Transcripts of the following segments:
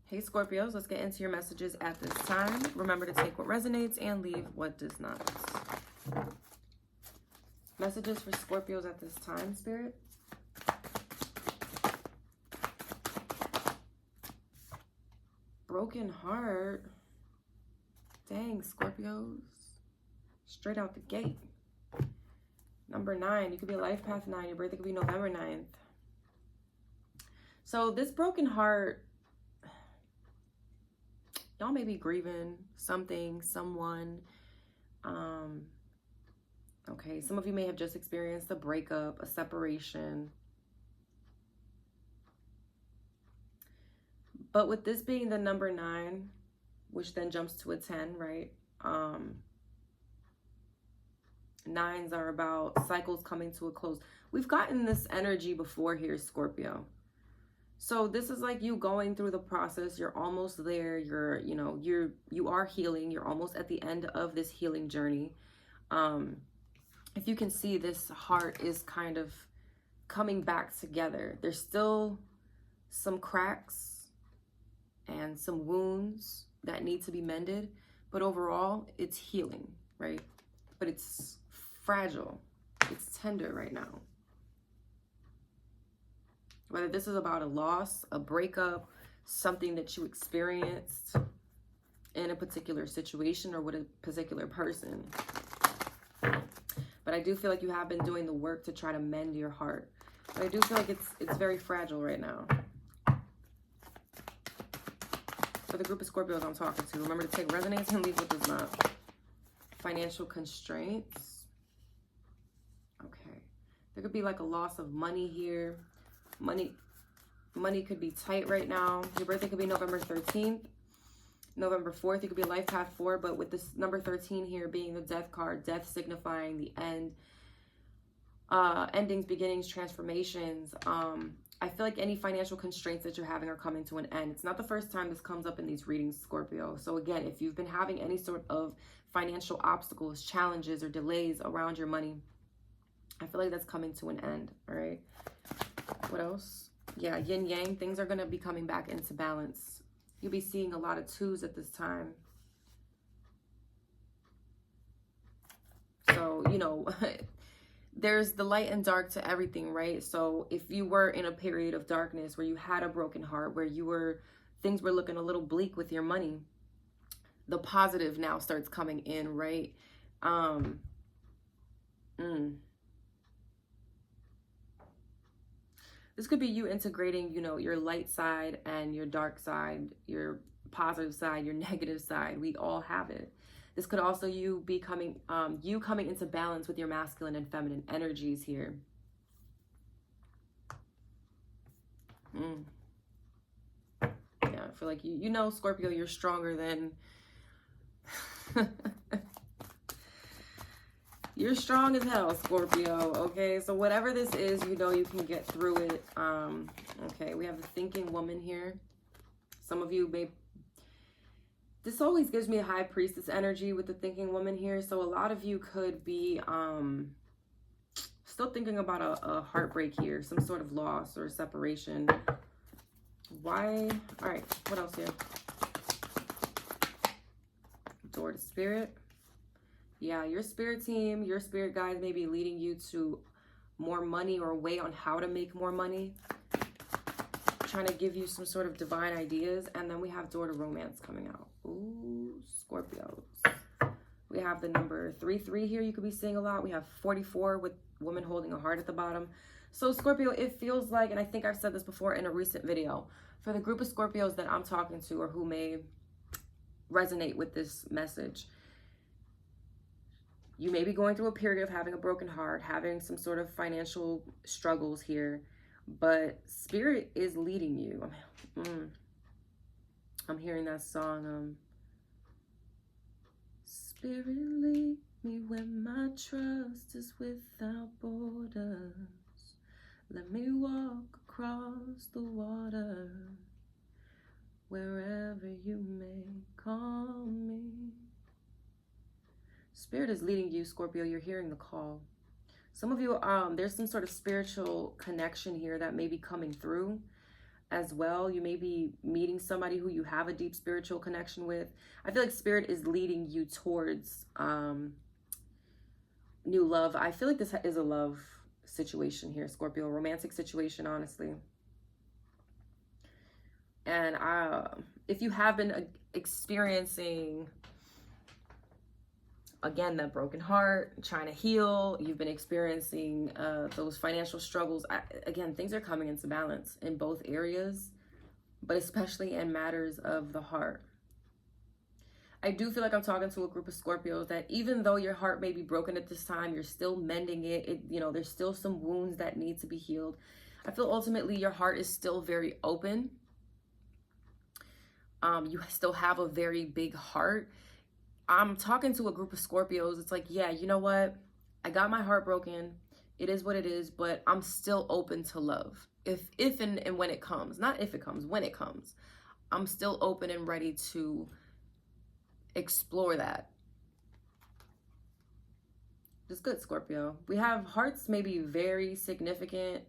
Hey Scorpios, let's get into your messages at this time. Remember to take what resonates and leave what does not. Messages for Scorpios at this time, Spirit. Broken heart. Dang, Scorpios. Straight out the gate. Number 9, you could be a life path 9. Your birthday could be November 9th. So this broken heart, y'all may be grieving something, someone. Okay, some of you may have just experienced a breakup, a separation. But with this being the number 9, which then jumps to a 10, right? 9s are about cycles coming to a close. We've gotten this energy before here, Scorpio. So this is like you going through the process. You're almost there. You are healing. You're almost at the end of this healing journey. If you can see, this heart is kind of coming back together. There's still some cracks and some wounds that need to be mended, but overall it's healing, right? But it's fragile. It's tender right now. Whether this is about a loss, a breakup, something that you experienced in a particular situation or with a particular person. But I do feel like you have been doing the work to try to mend your heart. But I do feel like it's very fragile right now. For the group of Scorpios I'm talking to, remember to take resonance and leave what does not. Financial constraints. Okay. There could be like a loss of money here. Money could be tight right now. Your birthday could be November 13th. November 4th, you could be a life path 4, but with this number 13 here being the death card, death signifying the end, endings, beginnings, transformations. I feel like any financial constraints that you're having are coming to an end. It's not the first time this comes up in these readings, Scorpio. So again, if you've been having any sort of financial obstacles, challenges, or delays around your money, I feel like that's coming to an end, all right? What else? Yeah, yin yang, things are going to be coming back into balance. You'll be seeing a lot of 2s at this time. So, there's the light and dark to everything, right? So if you were in a period of darkness where you had a broken heart, where things were looking a little bleak with your money, the positive now starts coming in, right? This could be you integrating, your light side and your dark side, your positive side, your negative side. We all have it. This could also you coming into balance with your masculine and feminine energies here. Yeah, I feel like Scorpio, you're stronger than you're strong as hell, Scorpio, okay? So whatever this is, you can get through it. Okay, we have the thinking woman here. Some of you may... This always gives me a high priestess energy with the thinking woman here. So a lot of you could be still thinking about a heartbreak here, some sort of loss or separation. Why? All right, what else here? Door to spirit. Yeah, your spirit team, your spirit guides may be leading you to more money or a way on how to make more money. Trying to give you some sort of divine ideas. And then we have door to romance coming out. Ooh, Scorpios. We have the number 33 here. You could be seeing a lot. We have 44 with woman holding a heart at the bottom. So Scorpio, it feels like, and I think I've said this before in a recent video, for the group of Scorpios that I'm talking to or who may resonate with this message, you may be going through a period of having a broken heart, having some sort of financial struggles here, but spirit is leading you. I'm hearing that song, Spirit lead me where my trust is without borders. Let me walk across the water, wherever you may call me. Spirit is leading you, Scorpio. You're hearing the call. Some of you, there's some sort of spiritual connection here that may be coming through. as well. You may be meeting somebody who you have a deep spiritual connection with. I feel like spirit is leading you towards new love. I feel like this is a love situation here, Scorpio, romantic situation, honestly. And if you have been experiencing, again, that broken heart, trying to heal, you've been experiencing those financial struggles, again, things are coming into balance in both areas, but especially in matters of the heart. I do feel like I'm talking to a group of Scorpios that even though your heart may be broken at this time, you're still mending it. You know, there's still some wounds that need to be healed. I feel ultimately your heart is still very open. You still have a very big heart. I'm talking to a group of Scorpios. It's like, yeah, you know what? I got my heart broken. It is what it is, but I'm still open to love. If and when it comes. Not if it comes, when it comes. I'm still open and ready to explore that. It's good, Scorpio. We have hearts maybe very significant.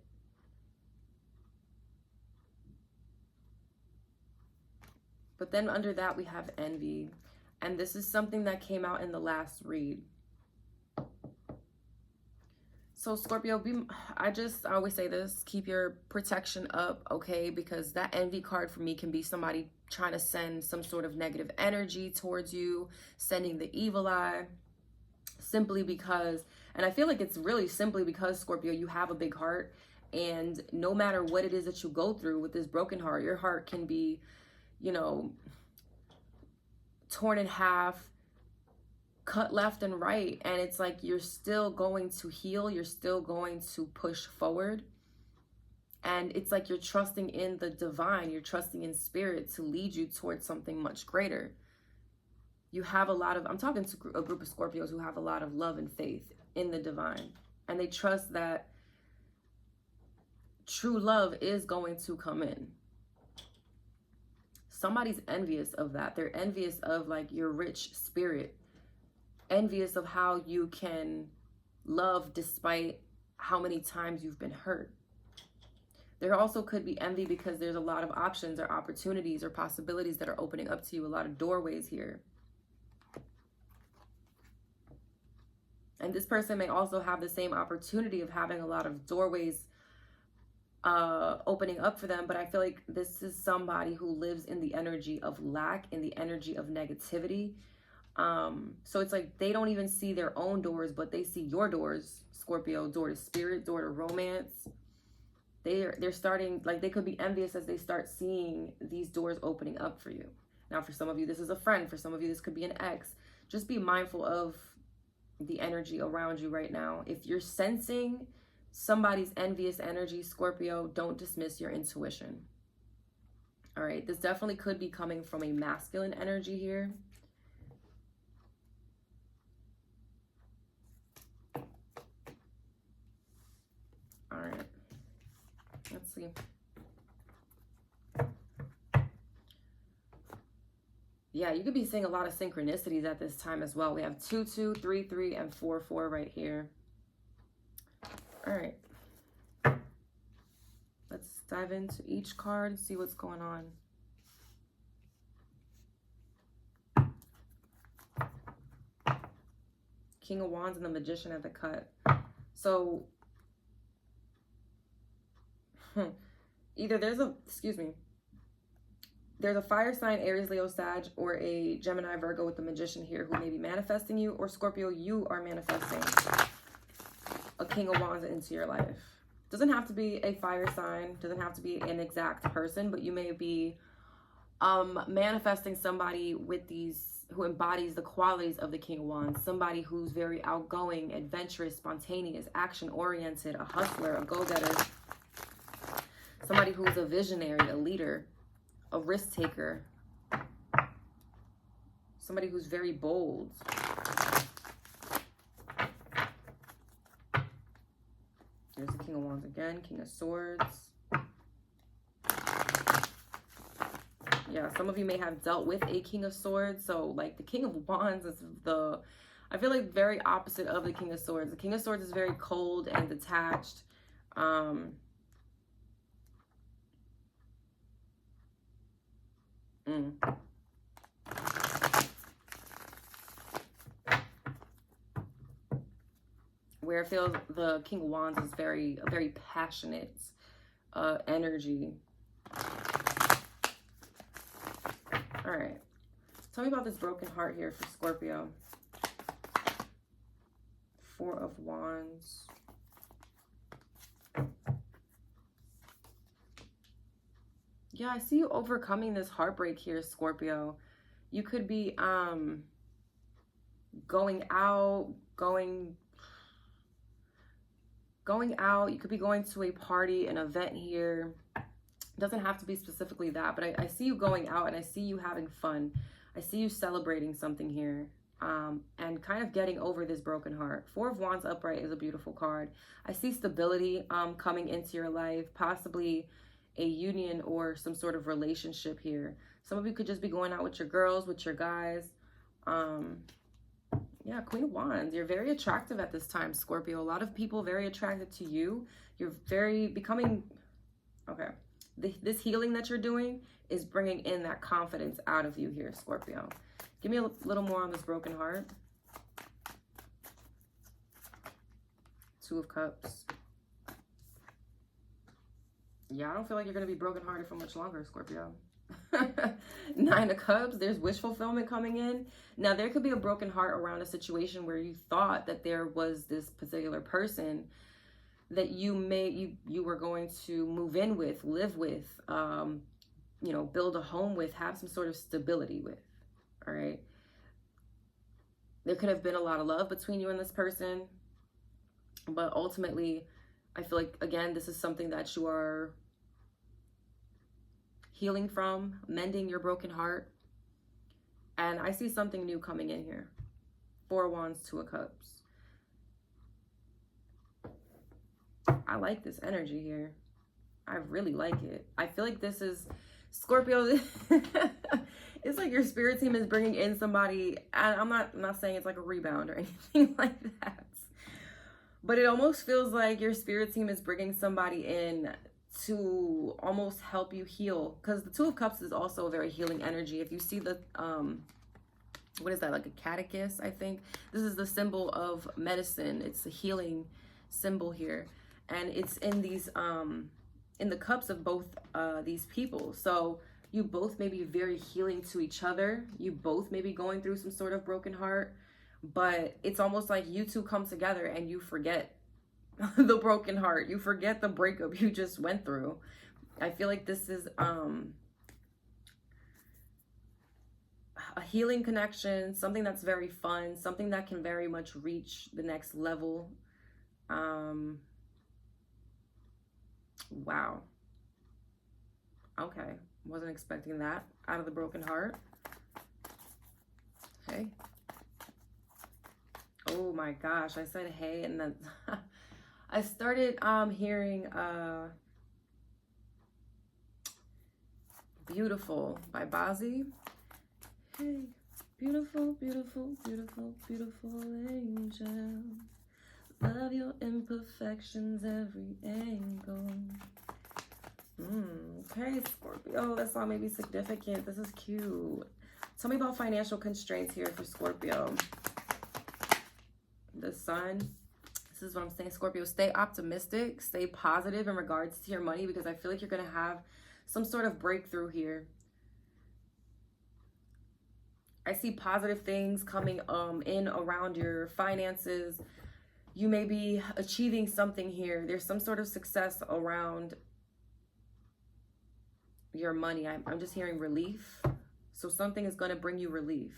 But then under that, we have envy. And this is something that came out in the last read. So Scorpio, I always say this, keep your protection up, okay? Because that envy card for me can be somebody trying to send some sort of negative energy towards you, sending the evil eye, simply because, and I feel like it's really simply because, Scorpio, you have a big heart, and no matter what it is that you go through with this broken heart, your heart can be, you know, torn in half, cut left and right, and it's like you're still going to heal, you're still going to push forward, and it's like you're trusting in the divine, you're trusting in spirit to lead you towards something much greater. You have a lot of, I'm talking to a group of Scorpios who have a lot of love and faith in the divine, and they trust that true love is going to come in. Somebody's envious of that. They're envious of like your rich spirit, envious of how you can love despite how many times you've been hurt. There also could be envy because there's a lot of options or opportunities or possibilities that are opening up to you, a lot of doorways here. And this person may also have the same opportunity of having a lot of doorways opening up for them, but I feel like this is somebody who lives in the energy of lack, in the energy of negativity. So it's like they don't even see their own doors, but they see your doors, Scorpio, door to spirit, door to romance. They're starting, like they could be envious as they start seeing these doors opening up for you. Now, for some of you, this is a friend. For some of you, this could be an ex. Just be mindful of the energy around you right now. If you're sensing somebody's envious energy, Scorpio, don't dismiss your intuition. All right, this definitely could be coming from a masculine energy here. All right, let's see. Yeah, you could be seeing a lot of synchronicities at this time as well. We have 2, 2, 3, 3, and 4, 4 right here. All right. Let's dive into each card and see what's going on. King of Wands and the Magician at the cut. So, either there's a fire sign, Aries, Leo, Sag, or a Gemini, Virgo with the Magician here who may be manifesting you, or Scorpio, you are manifesting a King of Wands into your life. Doesn't have to be a fire sign, doesn't have to be an exact person, but you may be manifesting somebody with these, who embodies the qualities of the King of Wands, somebody who's very outgoing, adventurous, spontaneous, action-oriented, a hustler, a go-getter, somebody who's a visionary, a leader, a risk taker, somebody who's very bold. There's the King of Wands again, King of Swords. Yeah, some of you may have dealt with a King of Swords. So like the King of Wands is I feel like very opposite of the King of Swords. The King of Swords is very cold and detached. Where I feel the King of Wands is a very passionate energy. All right. Tell me about this broken heart here for Scorpio. Four of Wands. Yeah, I see you overcoming this heartbreak here, Scorpio. You could be going out. You could be going to a party, an event here. Doesn't have to be specifically that, but I see you going out and I see you having fun. I see you celebrating something here, and kind of getting over this broken heart. Four of Wands upright is a beautiful card. I see stability coming into your life, possibly a union or some sort of relationship here. Some of you could just be going out with your girls, with your guys. Yeah, Queen of Wands. You're very attractive at this time, Scorpio. A lot of people very attracted to you. You're very becoming... Okay. This healing that you're doing is bringing in that confidence out of you here, Scorpio. Give me a little more on this broken heart. Two of Cups. Yeah, I don't feel like you're going to be brokenhearted for much longer, Scorpio. Nine of Cups. There's wish fulfillment coming in. Now, there could be a broken heart around a situation where you thought that there was this particular person that you were going to move in with, live with, you know, build a home with, have some sort of stability with. All right. There could have been a lot of love between you and this person, but ultimately, I feel like, again, this is something that you are healing from, mending your broken heart. And I see something new coming in here. Four of Wands, Two of Cups. I like this energy here. I really like it. I feel like this is Scorpio. It's like your spirit team is bringing in somebody. And I'm not saying it's like a rebound or anything like that. But it almost feels like your spirit team is bringing somebody in to almost help you heal. Because the Two of Cups is also a very healing energy. If you see the, what is that? Like a catechus, I think. This is the symbol of medicine. It's a healing symbol here. And it's in these, in the cups of both these people. So you both may be very healing to each other. You both may be going through some sort of broken heart. But it's almost like you two come together and you forget the broken heart. You forget the breakup you just went through. I feel like this is a healing connection, something that's very fun, something that can very much reach the next level. Wow. Okay. Wasn't expecting that out of the broken heart. Okay. Oh my gosh. I said hey and then I started hearing Beautiful by Bazzi. Hey, beautiful, beautiful, beautiful, beautiful angel. Love your imperfections, every angle. Okay, Scorpio. That song may be significant. This is cute. Tell me about financial constraints here for Scorpio. The Sun. This is what I'm saying, Scorpio. Stay optimistic. Stay positive in regards to your money, because I feel like you're going to have some sort of breakthrough here. I see positive things coming in around your finances. You may be achieving something here. There's some sort of success around your money. I'm just hearing relief. So something is going to bring you relief.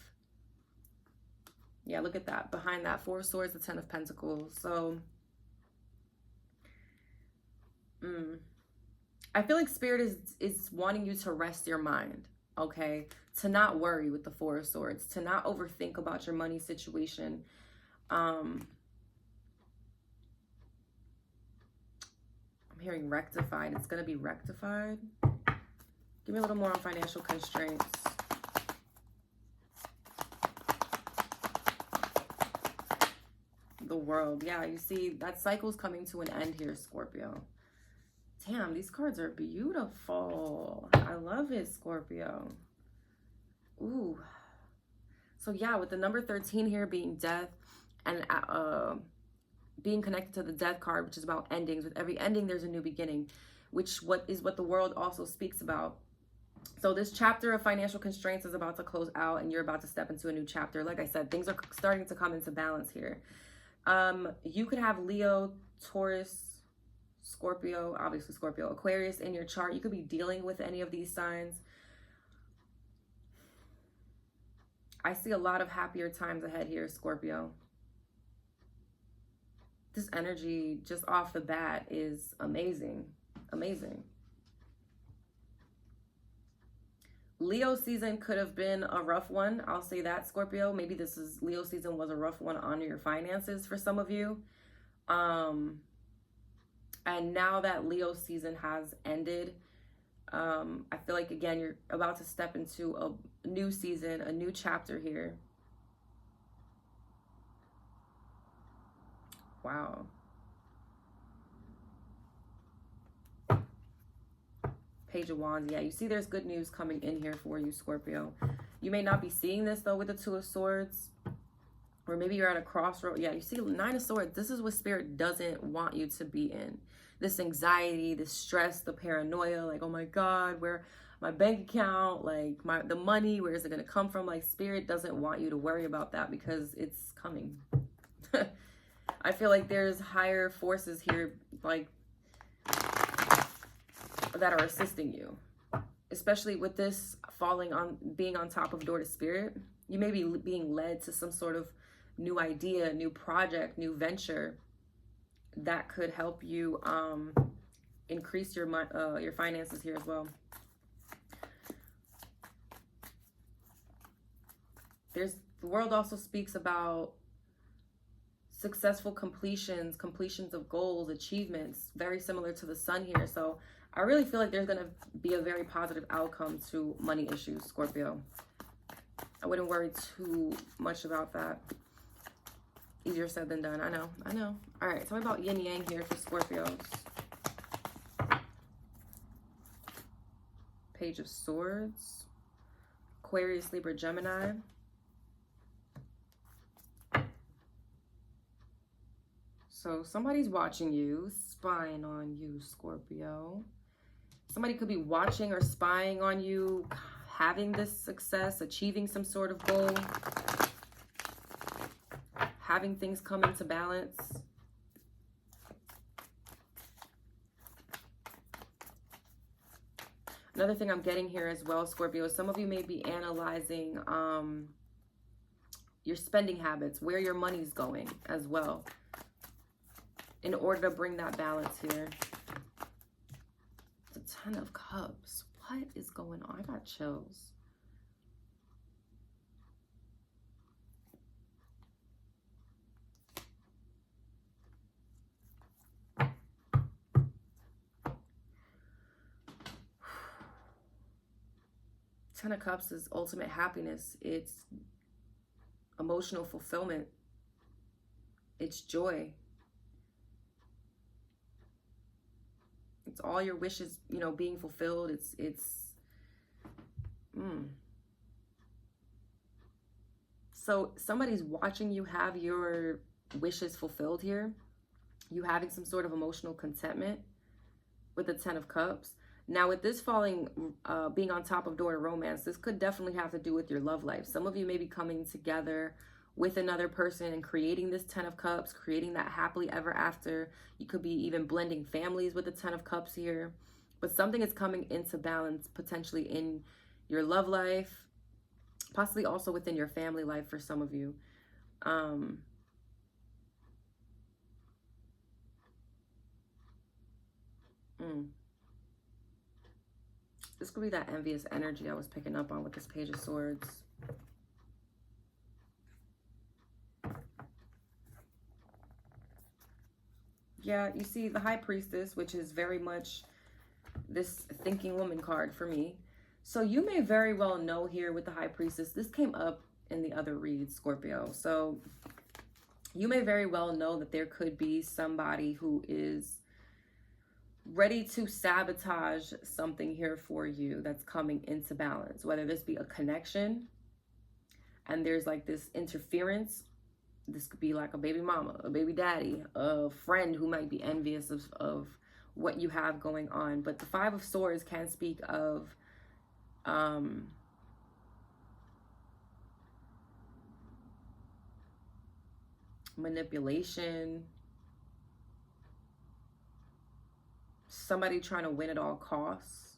Yeah, look at that. Behind that, Four of Swords, the Ten of Pentacles. So, I feel like Spirit is wanting you to rest your mind, okay? To not worry with the Four of Swords. To not overthink about your money situation. I'm hearing rectified. It's going to be rectified. Give me a little more on financial constraints. The World. Yeah, you see that cycle's coming to an end here, Scorpio. Damn, these cards are beautiful. I love it, Scorpio. Ooh. So yeah, with the number 13 here being death and being connected to the death card, which is about endings. With every ending, there's a new beginning, which what the world also speaks about. So this chapter of financial constraints is about to close out and you're about to step into a new chapter. Like I said, things are starting to come into balance here. You could have Leo, Taurus, Scorpio, obviously Scorpio, Aquarius in your chart. You could be dealing with any of these signs. I see a lot of happier times ahead here, Scorpio. This energy just off the bat is amazing. Amazing. Leo season could have been a rough one. I'll say that, Scorpio. Maybe Leo season was a rough one on your finances for some of you. And now that Leo season has ended, I feel like, again, you're about to step into a new season, a new chapter here. Wow. Page of Wands. Yeah, you see there's good news coming in here for you, Scorpio. You may not be seeing this, though, with the Two of Swords. Or maybe you're at a crossroad. Yeah, you see Nine of Swords. This is what Spirit doesn't want you to be in. This anxiety, this stress, the paranoia. Like, oh my God, where my bank account, like the money, where is it going to come from? Like, Spirit doesn't want you to worry about that because it's coming. I feel like there's higher forces here, like, that are assisting you, especially with this being on top of door to Spirit. You may be being led to some sort of new idea, new project, new venture that could help you increase your finances here as well. The world also speaks about successful completions of goals, achievements, very similar to the sun here. So I really feel like there's going to be a very positive outcome to money issues, Scorpio. I wouldn't worry too much about that. Easier said than done. I know. All right, tell me about yin yang here for Scorpios. Page of Swords. Aquarius, Libra, Gemini. So somebody's watching you, spying on you, Scorpio. Somebody could be watching or spying on you, having this success, achieving some sort of goal, having things come into balance. Another thing I'm getting here as well, Scorpio, is some of you may be analyzing your spending habits, where your money's going as well, in order to bring that balance here. The Ten of Cups. What is going on? I got chills. Ten of Cups is ultimate happiness. It's emotional fulfillment. It's joy. It's all your wishes, being fulfilled. So somebody's watching you have your wishes fulfilled here. You having some sort of emotional contentment with the Ten of Cups. Now with this being on top of door to romance, this could definitely have to do with your love life. Some of you may be coming together with another person and creating this Ten of Cups, creating that happily ever after. You could be even blending families with the Ten of Cups here. But something is coming into balance potentially in your love life, possibly also within your family life for some of you. This could be that envious energy I was picking up on with this Page of Swords. Yeah, you see the High Priestess, which is very much this thinking woman card for me. So you may very well know here with the High Priestess, this came up in the other read, Scorpio. So you may very well know that there could be somebody who is ready to sabotage something here for you that's coming into balance, whether this be a connection and there's like this interference. This could be like a baby mama, a baby daddy, a friend who might be envious of what you have going on. But the Five of Swords can speak of manipulation, somebody trying to win at all costs.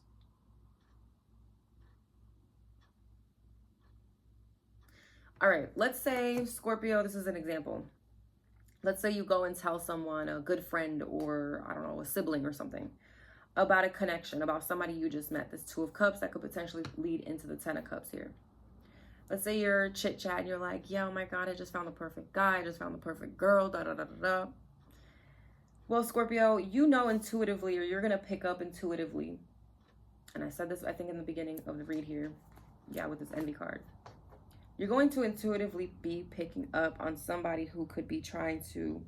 All right, let's say, Scorpio, this is an example. Let's say you go and tell someone, a good friend or, I don't know, a sibling or something, about a connection, about somebody you just met. This Two of Cups that could potentially lead into the Ten of Cups here. Let's say you're chit-chat and you're like, yeah, oh my God, I just found the perfect guy. I just found the perfect girl, da-da-da-da-da. Well, Scorpio, you know intuitively, or you're going to pick up intuitively. And I said this, I think, in the beginning of the read here. Yeah, with this envy card. You're going to intuitively be picking up on somebody who could be trying to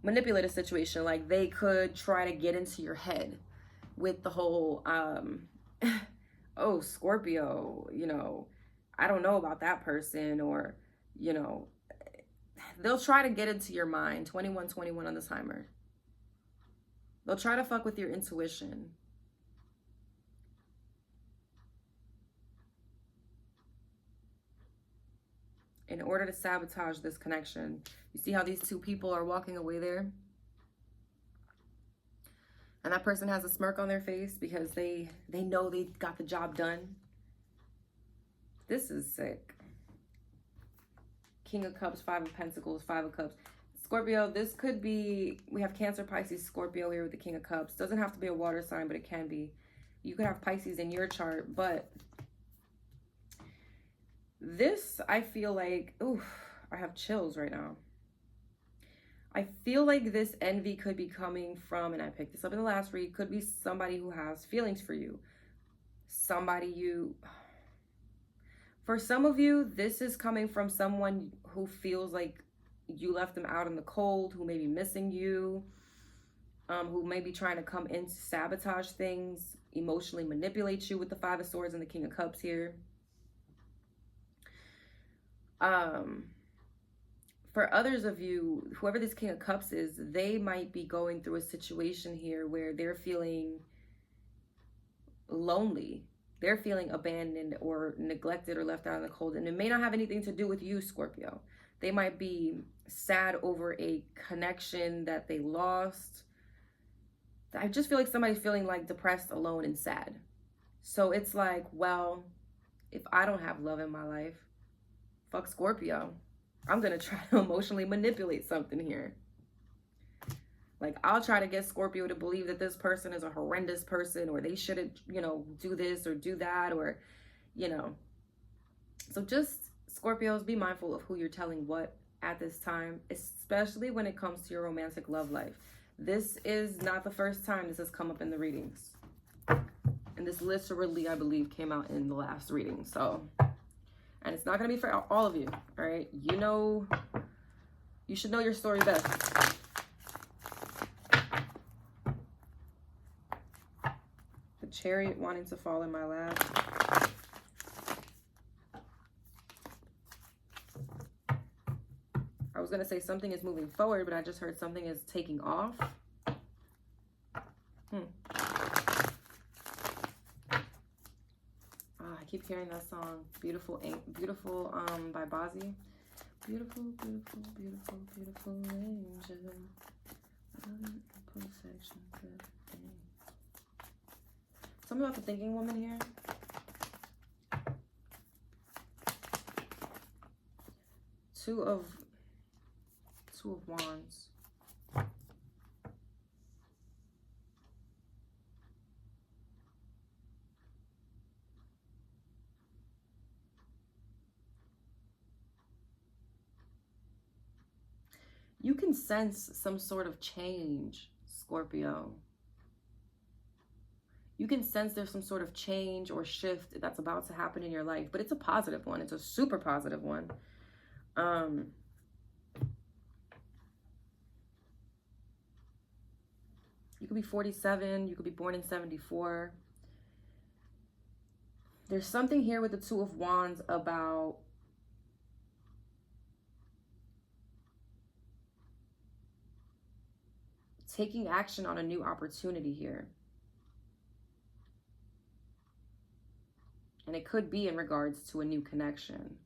manipulate a situation. Like they could try to get into your head with the whole, oh, Scorpio, you know, I don't know about that person, or, you know, they'll try to get into your mind. 2121 on the timer. They'll try to fuck with your intuition. In order to sabotage this connection. You see how these two people are walking away there? And that person has a smirk on their face because they know they got the job done. This is sick. King of Cups, Five of Pentacles, Five of Cups. Scorpio, this could be, we have Cancer, Pisces, Scorpio here with the King of Cups. Doesn't have to be a water sign, but it can be. You could have Pisces in your chart, but this, I feel like, ooh, I have chills right now. I feel like this envy could be coming from, and I picked this up in the last read, could be somebody who has feelings for you. Somebody you, for some of you, this is coming from someone who feels like you left them out in the cold, who may be missing you, who may be trying to come in to sabotage things, emotionally manipulate you with the Five of Swords and the King of Cups here. For others of you, whoever this King of Cups is, they might be going through a situation here where they're feeling lonely. They're feeling abandoned or neglected or left out in the cold. And it may not have anything to do with you, Scorpio. They might be sad over a connection that they lost. I just feel like somebody's feeling like depressed, alone, and sad. So it's like, well, if I don't have love in my life, fuck Scorpio. I'm going to try to emotionally manipulate something here. Like, I'll try to get Scorpio to believe that this person is a horrendous person, or they shouldn't, you know, do this or do that, or, you know. So just, Scorpios, be mindful of who you're telling what at this time, especially when it comes to your romantic love life. This is not the first time this has come up in the readings. And this literally, I believe, came out in the last reading. So, and it's not going to be for all of you, all right? You know, you should know your story best. The Chariot wanting to fall in my lap. I was going to say something is moving forward, but I just heard something is taking off. I keep hearing that song, Beautiful, by Bazzi. Beautiful, beautiful, beautiful, beautiful angel. Something about the thinking woman here. Two of Wands. You can sense some sort of change, Scorpio. You can sense there's some sort of change or shift that's about to happen in your life, but it's a positive one. It's a super positive one. You could be 47. You could be born in 74. There's something here with the Two of Wands about taking action on a new opportunity here. And it could be in regards to a new connection.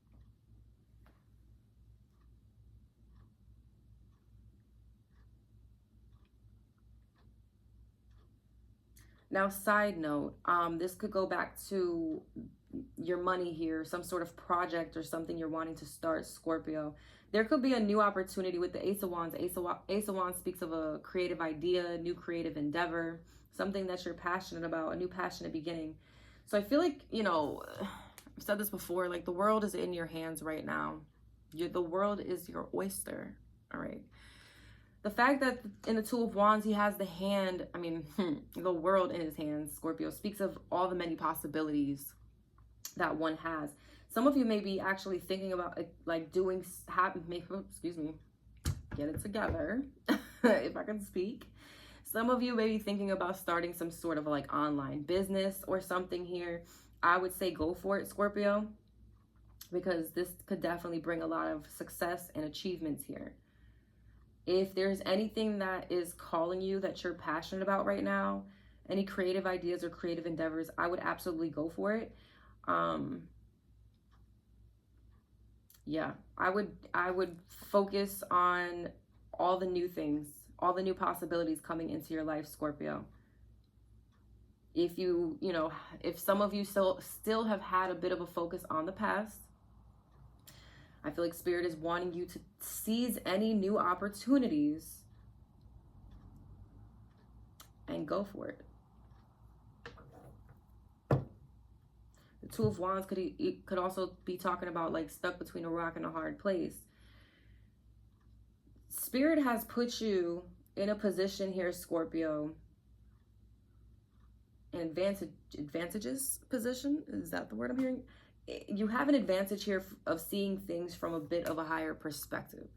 Now, side note, this could go back to your money here, some sort of project or something you're wanting to start, Scorpio. There could be a new opportunity with the Ace of Wands. Ace of Wands speaks of a creative idea, a new creative endeavor, something that you're passionate about, a new passionate beginning. So I feel like, you know, I've said this before, like the world is in your hands right now. The world is your oyster, all right? The fact that in the Two of Wands, he has the hand, I mean, the world in his hands, Scorpio, speaks of all the many possibilities that one has. Some of you may be actually thinking about like doing, excuse me, get it together, if I can speak. Some of you may be thinking about starting some sort of like online business or something here. I would say go for it, Scorpio, because this could definitely bring a lot of success and achievements here. If there's anything that is calling you that you're passionate about right now, any creative ideas or creative endeavors, I would absolutely go for it. Yeah, I would focus on all the new things, all the new possibilities coming into your life, Scorpio. If if some of you still have had a bit of a focus on the past, I feel like Spirit is wanting you to seize any new opportunities and go for it. The Two of Wands could also be talking about like stuck between a rock and a hard place. Spirit has put you in a position here, Scorpio, an advantageous position. Is that the word I'm hearing? You have an advantage here of seeing things from a bit of a higher perspective.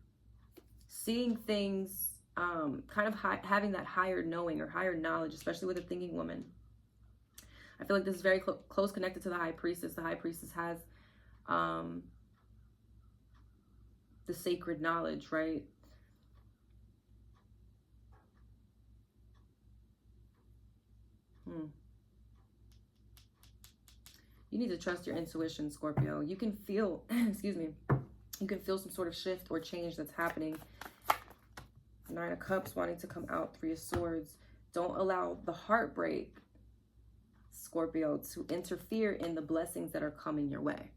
Seeing things, kind of having that higher knowing or higher knowledge, especially with a thinking woman. I feel like this is very close connected to the High Priestess. The High Priestess has the sacred knowledge, right? You need to trust your intuition, Scorpio. You can feel, excuse me, you can feel some sort of shift or change that's happening. Nine of Cups wanting to come out, Three of Swords. Don't allow the heartbreak, Scorpio, to interfere in the blessings that are coming your way.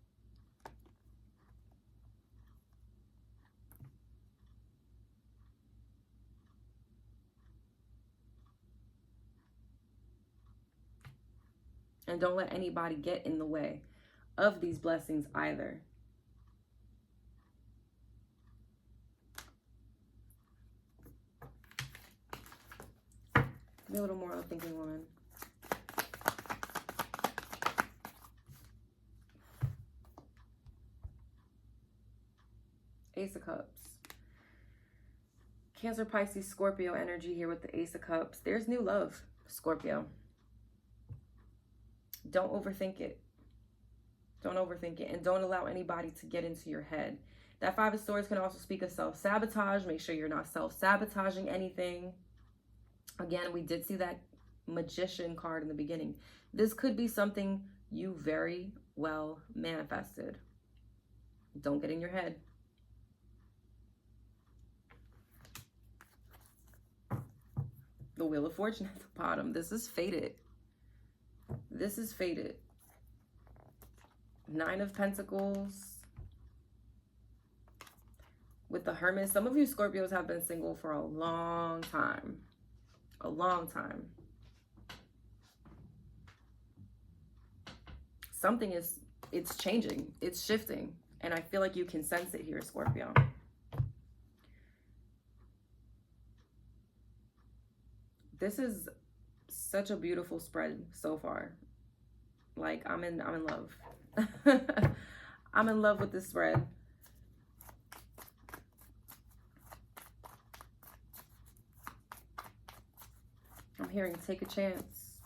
And don't let anybody get in the way of these blessings either. Give me a little more of a thinking woman. Ace of Cups. Cancer, Pisces, Scorpio energy here with the Ace of Cups. There's new love, Scorpio. Don't overthink it. Don't overthink it. And don't allow anybody to get into your head. That Five of Swords can also speak of self-sabotage. Make sure you're not self-sabotaging anything. Again, we did see that Magician card in the beginning. This could be something you very well manifested. Don't get in your head. The Wheel of Fortune at the bottom. This is fated. This is fated. Nine of Pentacles. With the Hermit. Some of you Scorpios have been single for a long time. A long time. Something is, it's changing. It's shifting. And I feel like you can sense it here, Scorpio. This is such a beautiful spread so far. Like, I'm in love. I'm in love with this spread. I'm hearing take a chance.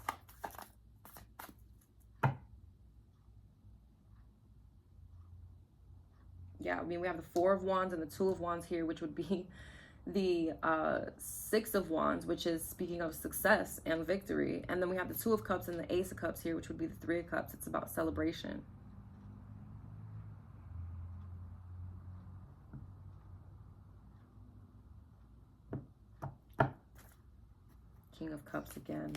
Yeah, I mean, we have the Four of Wands and the Two of Wands here, which would be the Six of Wands, which is speaking of success and victory. And then we have the Two of Cups and the Ace of Cups here, which would be the Three of Cups. It's about celebration. King of Cups again.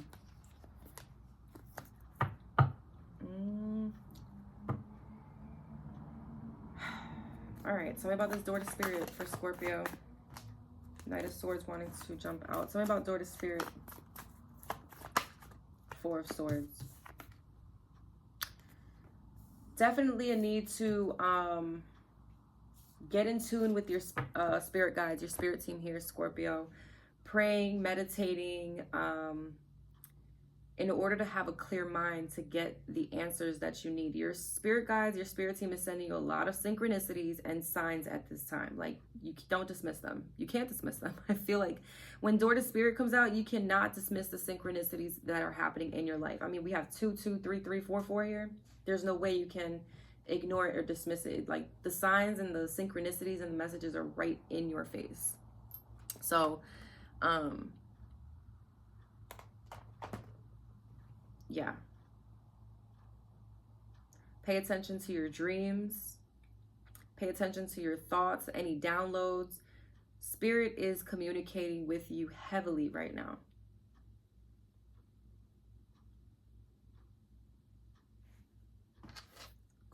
All right, tell me about this door to spirit for Scorpio. Knight of Swords wanting to jump out. Tell me about door to spirit. Four of Swords. Definitely a need to get in tune with your spirit guides, your spirit team here, Scorpio. Praying, meditating, in order to have a clear mind to get the answers that you need. Your spirit guides, your spirit team is sending you a lot of synchronicities and signs at this time. Like, you don't dismiss them. You can't dismiss them. I feel like when door to spirit comes out, you cannot dismiss the synchronicities that are happening in your life. I mean, we have 2, 2, 3, 3, 4, 4 here. There's no way you can ignore it or dismiss it. Like, the signs and the synchronicities and the messages are right in your face. So, yeah. Pay attention to your dreams. Pay attention to your thoughts, any downloads. Spirit is communicating with you heavily right now.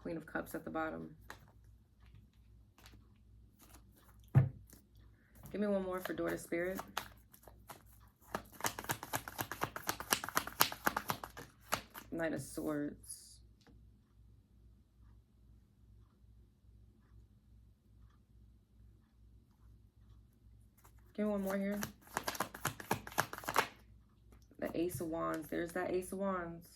Queen of Cups at the bottom. Give me one more for door to spirit. Knight of Swords. Give me one more here. The Ace of Wands. There's that Ace of Wands.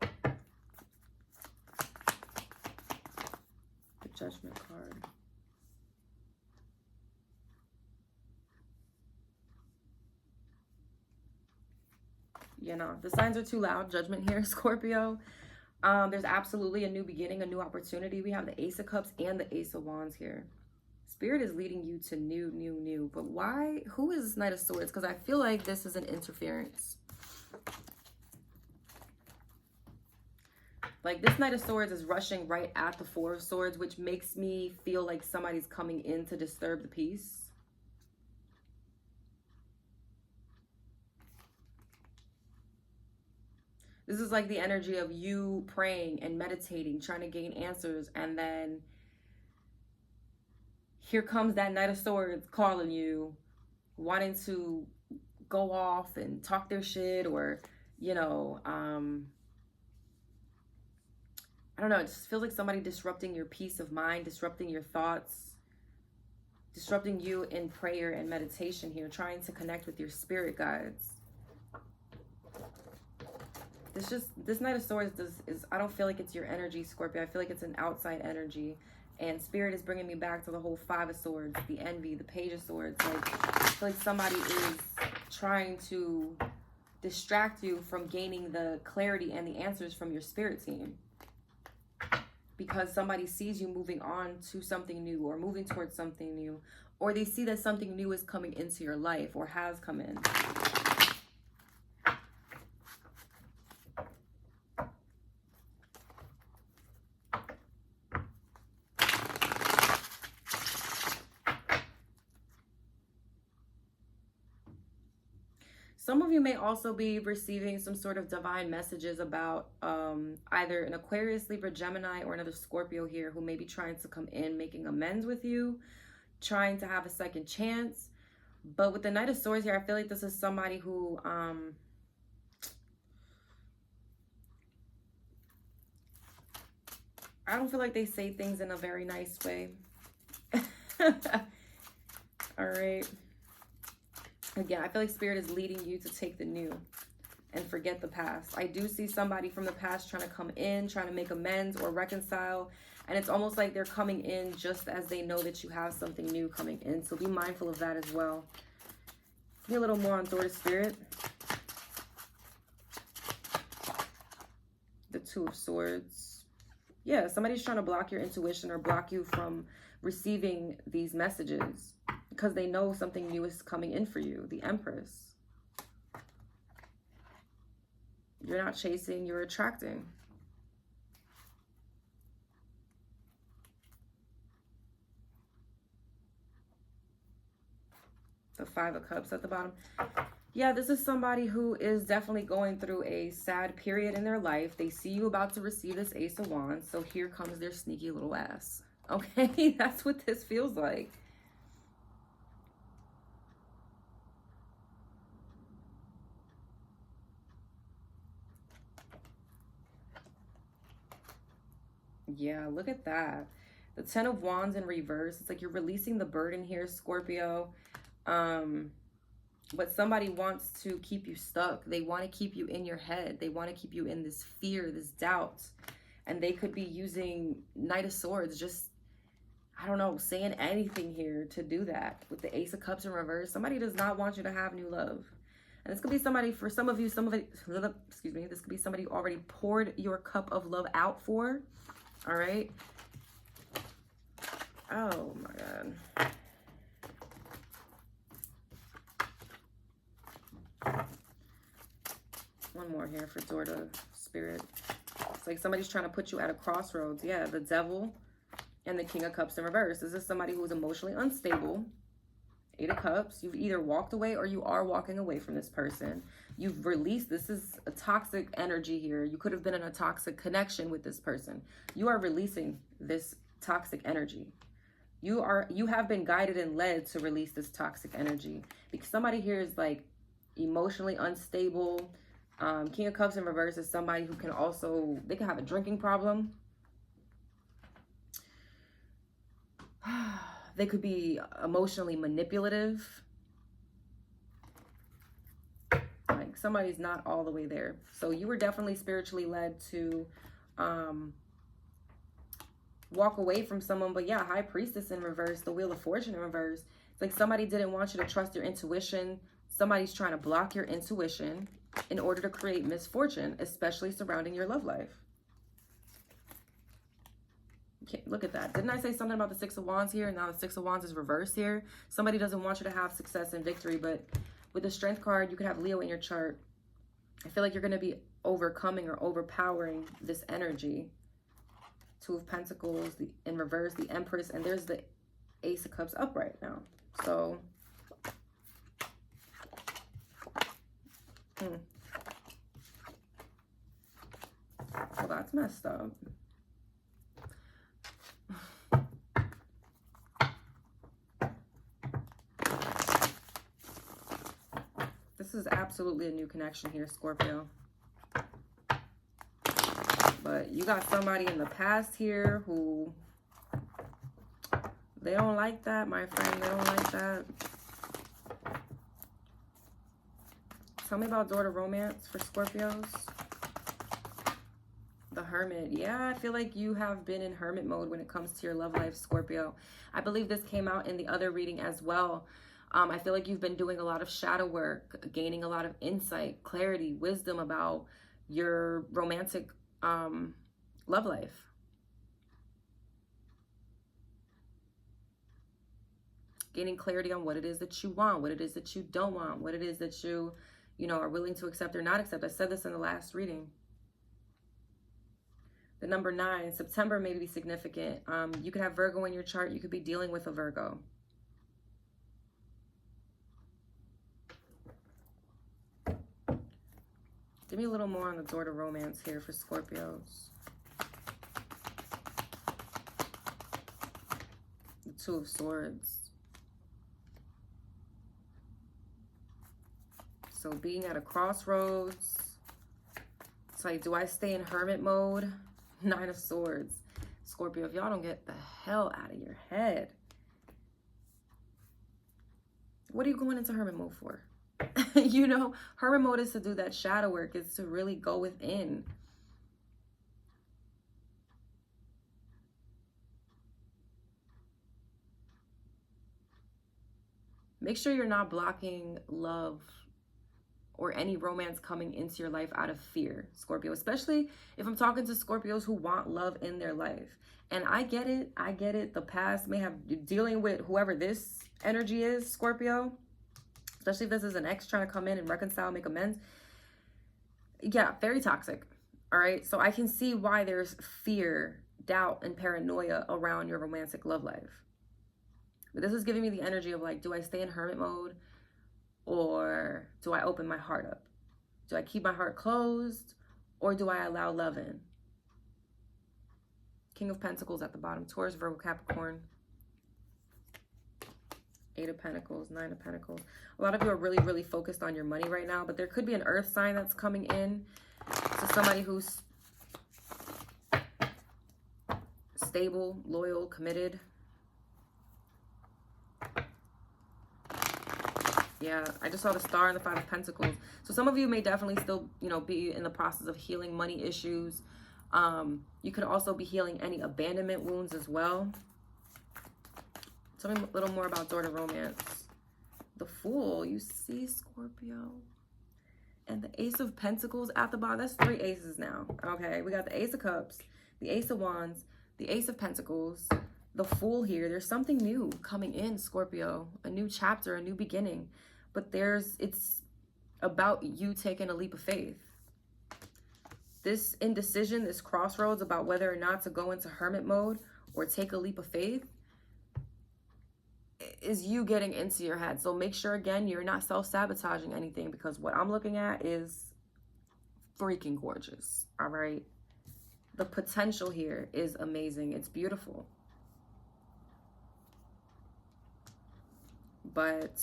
The Judgment card. You know, the signs are too loud. Judgment here, Scorpio. There's absolutely a new beginning, a new opportunity. We have the Ace of Cups and the Ace of Wands here. Spirit is leading you to new. But why? Who is Knight of Swords? Because I feel like this is an interference. Like, this Knight of Swords is rushing right at the Four of Swords, which makes me feel like somebody's coming in to disturb the peace. This is like the energy of you praying and meditating, trying to gain answers, and then here comes that Knight of Swords calling you, wanting to go off and talk their shit, or, you know, I don't know, it just feels like somebody disrupting your peace of mind, disrupting your thoughts, disrupting you in prayer and meditation here, trying to connect with your spirit guides. This Knight of Swords I don't feel like it's your energy, Scorpio. I feel like it's an outside energy. And Spirit is bringing me back to the whole Five of Swords, the Envy, the Page of Swords. Like, I feel like somebody is trying to distract you from gaining the clarity and the answers from your spirit team. Because somebody sees you moving on to something new, or moving towards something new. Or they see that something new is coming into your life, or has come in. Some of you may also be receiving some sort of divine messages about either an Aquarius, Libra, Gemini, or another Scorpio here who may be trying to come in, making amends with you, trying to have a second chance. But with the Knight of Swords here, I feel like this is somebody who I don't feel like they say things in a very nice way. All right. Again, I feel like Spirit is leading you to take the new and forget the past. I do see somebody from the past trying to come in, trying to make amends or reconcile. And it's almost like they're coming in just as they know that you have something new coming in. So be mindful of that as well. Give me a little more on door to spirit. Two of Swords. Yeah, somebody's trying to block your intuition or block you from receiving these messages because they know something new is coming in for you. The Empress. You're not chasing, you're attracting. The Five of Cups at the bottom. Yeah, this is somebody who is definitely going through a sad period in their life. They see you about to receive this Ace of Wands, so here comes their sneaky little ass. Okay, that's what this feels like. Yeah, look at that. The Ten of Wands in reverse. It's like you're releasing the burden here, Scorpio. But somebody wants to keep you stuck. They want to keep you in your head. They want to keep you in this fear, this doubt. And they could be using Knight of Swords, just, I don't know, saying anything here to do that. With the Ace of Cups in reverse, somebody does not want you to have new love. And this could be somebody, for some of you, excuse me, this could be somebody who already poured your cup of love out for. All right. Oh my God. One more here for Dorda Spirit. It's like somebody's trying to put you at a crossroads. Yeah, the Devil and the King of Cups in reverse. This is somebody who is emotionally unstable. Eight of Cups. You've either walked away or you are walking away from this person. You've released. This is a toxic energy here. You could have been in a toxic connection with this person. You are releasing this toxic energy. You have been guided and led to release this toxic energy, because somebody here is like emotionally unstable. King of Cups in reverse is somebody who can also, they can have a drinking problem. They could be emotionally manipulative. Like somebody's not all the way there. So you were definitely spiritually led to walk away from someone. But yeah, High Priestess in reverse, the Wheel of Fortune in reverse. It's like somebody didn't want you to trust your intuition. Somebody's trying to block your intuition in order to create misfortune, especially surrounding your love life. Okay, look at that. Didn't I say something about the Six of Wands here? Now the Six of Wands is reversed here. Somebody doesn't want you to have success and victory, but with the Strength card, you could have Leo in your chart. I feel like you're going to be overcoming or overpowering this energy. Two of Pentacles in reverse, the Empress, and there's the Ace of Cups upright now. So, well, that's messed up. This is absolutely a new connection here, Scorpio. But you got somebody in the past here who, they don't like that, my friend. They don't like that. Tell me about Door to Romance for Scorpios. The Hermit. Yeah, I feel like you have been in hermit mode when it comes to your love life, Scorpio. I believe this came out in the other reading as well. I feel like you've been doing a lot of shadow work, gaining a lot of insight, clarity, wisdom about your romantic love life. Gaining clarity on what it is that you want, what it is that you don't want, what it is that you know, are willing to accept or not accept. I said this in the last reading. The number 9, September may be significant. You could have Virgo in your chart. You could be dealing with a Virgo. Give me a little more on the Door to Romance here for Scorpios. The Two of Swords. So being at a crossroads. It's like, do I stay in hermit mode? Nine of Swords. Scorpio, if y'all don't get the hell out of your head. What are you going into hermit mode for? You know, hermit mode is to do that shadow work. It's to really go within. Make sure you're not blocking love or any romance coming into your life out of fear, Scorpio, especially if I'm talking to Scorpios who want love in their life. And I get it. The past may have dealing with whoever this energy is, Scorpio, especially if this is an ex trying to come in and reconcile, make amends. Yeah, very toxic. All right. So I can see why there's fear, doubt, and paranoia around your romantic love life. But this is giving me the energy of like, do I stay in hermit mode or do I open my heart up? Do I keep my heart closed or do I allow love in? King of Pentacles at the bottom. Taurus, Virgo, Capricorn. 8 of Pentacles, 9 of Pentacles. A lot of you are really, really focused on your money right now, but there could be an earth sign that's coming in. So somebody who's stable, loyal, committed. Yeah, I just saw the star and the 5 of Pentacles. So some of you may definitely still, you know, be in the process of healing money issues. You could also be healing any abandonment wounds as well. Tell me a little more about daughter romance. The Fool, you see, Scorpio. And the Ace of Pentacles at the bottom. That's 3 aces now. Okay, we got the Ace of Cups, the Ace of Wands, the Ace of Pentacles, the Fool here. There's something new coming in, Scorpio. A new chapter, a new beginning. But it's about you taking a leap of faith. This indecision, this crossroads about whether or not to go into hermit mode or take a leap of faith is you getting into your head. So make sure, again, you're not self-sabotaging anything, because what I'm looking at is freaking gorgeous, all right? The potential here is amazing. It's beautiful. But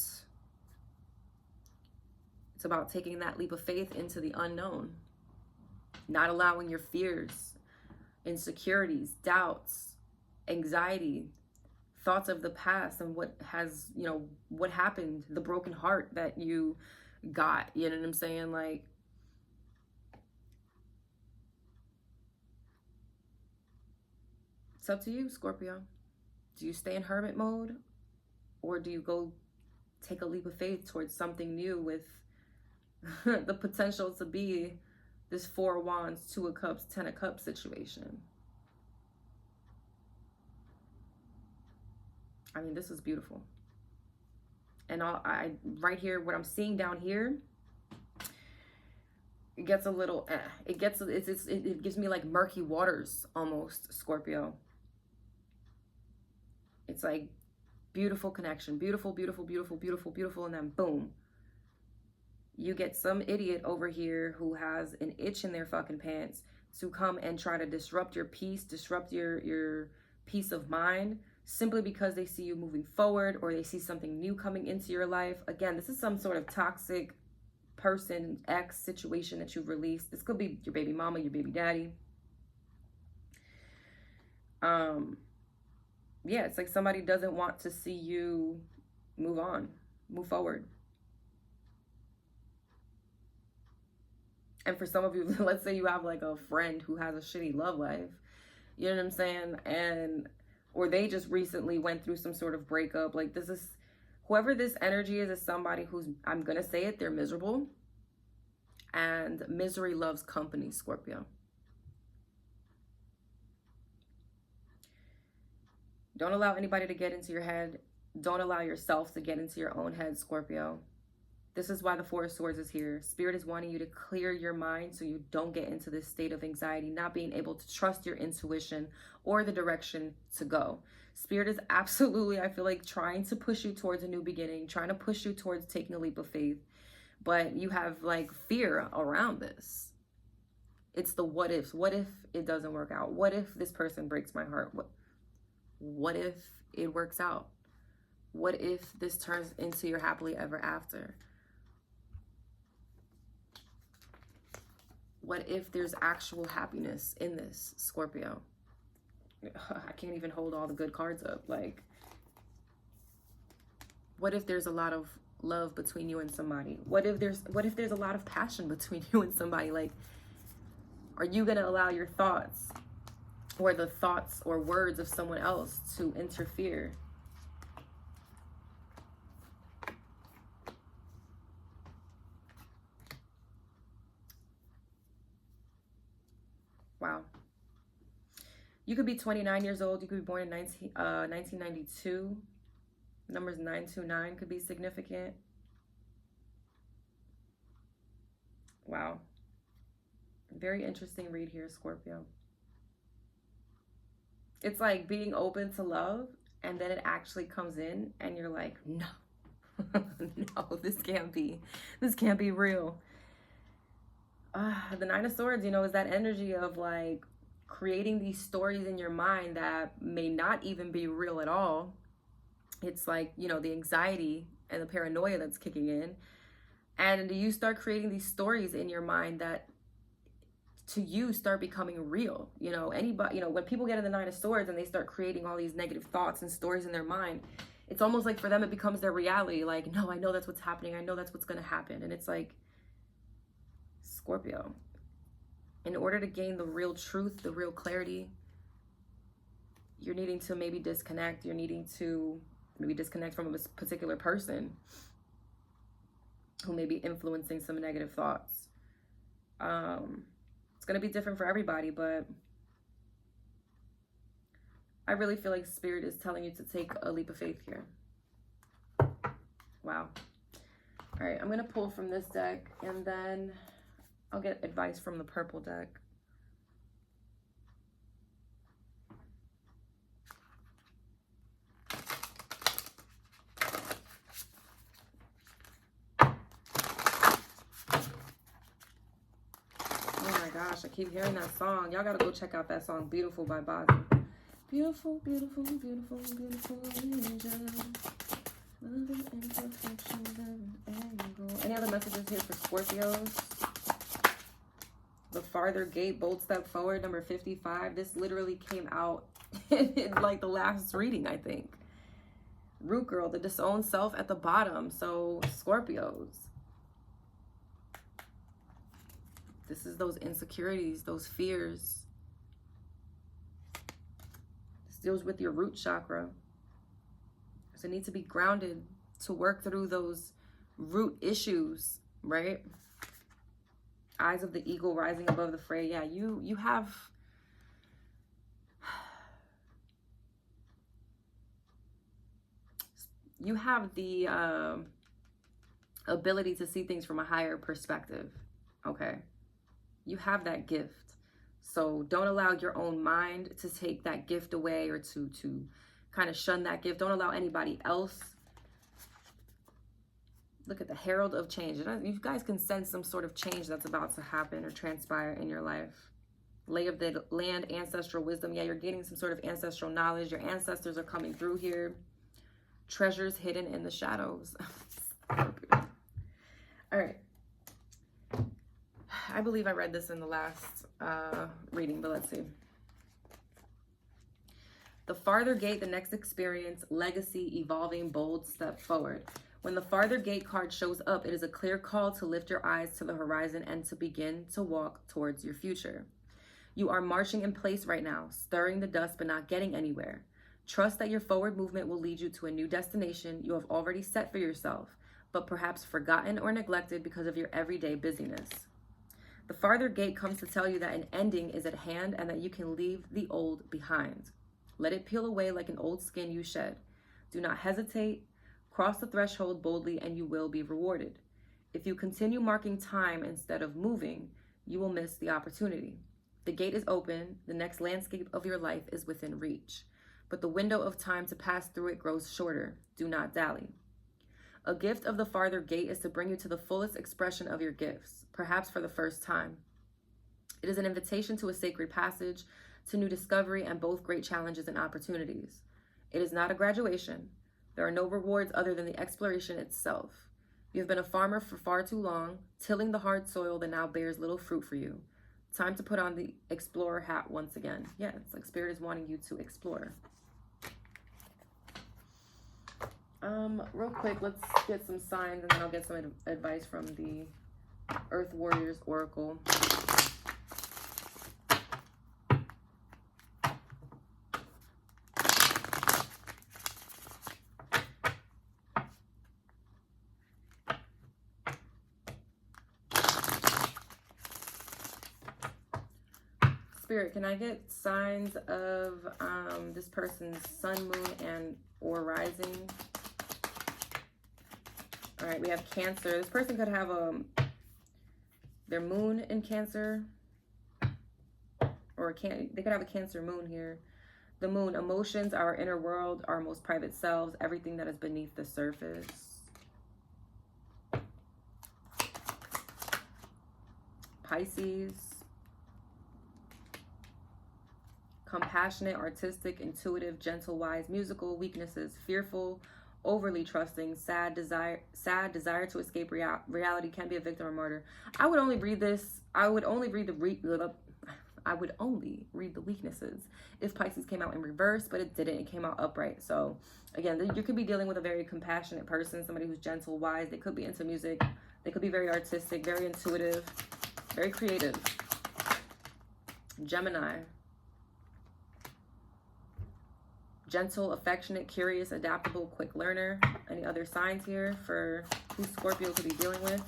it's about taking that leap of faith into the unknown. Not allowing your fears, insecurities, doubts, anxiety, thoughts of the past and what has, you know, what happened, the broken heart that you got, you know what I'm saying? Like, it's up to you, Scorpio. Do you stay in hermit mode or do you go take a leap of faith towards something new with the potential to be this 4 of Wands, 2 of Cups, 10 of Cups situation? I mean, this is beautiful. And I right here, what I'm seeing down here, it gets a little, it gives me like murky waters almost, Scorpio. It's like beautiful connection, beautiful, beautiful, beautiful, beautiful, beautiful, and then boom. You get some idiot over here who has an itch in their fucking pants to come and try to disrupt your peace, disrupt your peace of mind, simply because they see you moving forward or they see something new coming into your life. Again, this is some sort of toxic person, ex situation that you've released. This could be your baby mama, your baby daddy. Yeah, it's like somebody doesn't want to see you move on, move forward. And for some of you, let's say you have like a friend who has a shitty love life, you know what I'm saying? And, or they just recently went through some sort of breakup. Like, this is, whoever this energy is somebody who's, I'm going to say it, they're miserable. And misery loves company, Scorpio. Don't allow anybody to get into your head. Don't allow yourself to get into your own head, Scorpio. This is why the 4 of Swords is here. Spirit is wanting you to clear your mind so you don't get into this state of anxiety, not being able to trust your intuition or the direction to go. Spirit is absolutely, I feel like, trying to push you towards a new beginning, trying to push you towards taking a leap of faith. But you have like fear around this. It's the what ifs. What if it doesn't work out? What if this person breaks my heart? What if it works out? What if this turns into your happily ever after? What if there's actual happiness in this, Scorpio? I can't even hold all the good cards up. Like, what if there's a lot of love between you and somebody? What if there's a lot of passion between you and somebody? Like, are you gonna allow your thoughts or the thoughts or words of someone else to interfere? Wow. You could be 29 years old. You could be born in 1992. Numbers 929 could be significant. Wow. Very interesting read here, Scorpio. It's like being open to love, and then it actually comes in, and you're like, no. No, this can't be real. The Nine of Swords, you know, is that energy of like creating these stories in your mind that may not even be real at all. It's like, you know, the anxiety and the paranoia that's kicking in, and you start creating these stories in your mind that to you start becoming real. You know, anybody, you know, when people get in the Nine of Swords and they start creating all these negative thoughts and stories in their mind, it's almost like for them it becomes their reality. Like, no, I know that's what's happening. I know that's what's going to happen. And it's like, Scorpio, in order to gain the real truth, the real clarity, you're needing to maybe disconnect. You're needing to maybe disconnect from a particular person who may be influencing some negative thoughts. It's going to be different for everybody, but I really feel like Spirit is telling you to take a leap of faith here. Wow. All right, I'm going to pull from this deck, and then I'll get advice from the purple deck. Oh my gosh, I keep hearing that song. Y'all got to go check out that song, Beautiful by Bozzy. Beautiful, beautiful, beautiful, beautiful angel. Any other messages here for Scorpios? The farther gate, bold step forward, number 55. This literally came out in like the last reading, I think. Root girl, the disowned self at the bottom. So Scorpios, this is those insecurities, those fears. This deals with your root chakra. So need to be grounded to work through those root issues, right? Eyes of the eagle rising above the fray. Yeah, you have the ability to see things from a higher perspective. Okay, you have that gift. So don't allow your own mind to take that gift away, or to kind of shun that gift. Don't allow anybody else. Look at the Herald of Change. You guys can sense some sort of change that's about to happen or transpire in your life. Lay of the land, ancestral wisdom. Yeah, you're gaining some sort of ancestral knowledge. Your ancestors are coming through here. Treasures hidden in the shadows. All right. I believe I read this in the last reading, but let's see. The farther gate, the next experience, legacy, evolving, bold step forward. When the farther gate card shows up, it is a clear call to lift your eyes to the horizon and to begin to walk towards your future. You are marching in place right now, stirring the dust but not getting anywhere. Trust that your forward movement will lead you to a new destination you have already set for yourself, but perhaps forgotten or neglected because of your everyday busyness. The farther gate comes to tell you that an ending is at hand and that you can leave the old behind. Let it peel away like an old skin you shed. Do not hesitate. Cross the threshold boldly and you will be rewarded. If you continue marking time instead of moving, you will miss the opportunity. The gate is open. The next landscape of your life is within reach. But the window of time to pass through it grows shorter. Do not dally. A gift of the farther gate is to bring you to the fullest expression of your gifts, perhaps for the first time. It is an invitation to a sacred passage, to new discovery, and both great challenges and opportunities. It is not a graduation. There are no rewards other than the exploration itself. You have been a farmer for far too long, tilling the hard soil that now bears little fruit for you. Time to put on the explorer hat once again. Yeah, it's like Spirit is wanting you to explore. Real quick, let's get some signs and then I'll get some advice from the Earth Warriors Oracle. Spirit, can I get signs of this person's sun, moon, and or rising? All right, we have Cancer. This person could have their moon in Cancer, or they could have a Cancer moon here. The moon, emotions, our inner world, our most private selves, everything that is beneath the surface. Pisces, compassionate, artistic, intuitive, gentle, wise, musical, weaknesses, fearful, overly trusting, sad desire to escape reality, can be a victim or martyr. I would only read this. I would only read the weaknesses if Pisces came out in reverse, but it didn't. It came out upright. So again, you could be dealing with a very compassionate person, somebody who's gentle, wise. They could be into music. They could be very artistic, very intuitive, very creative. Gemini. Gentle, affectionate, curious, adaptable, quick learner. Any other signs here for who Scorpio could be dealing with?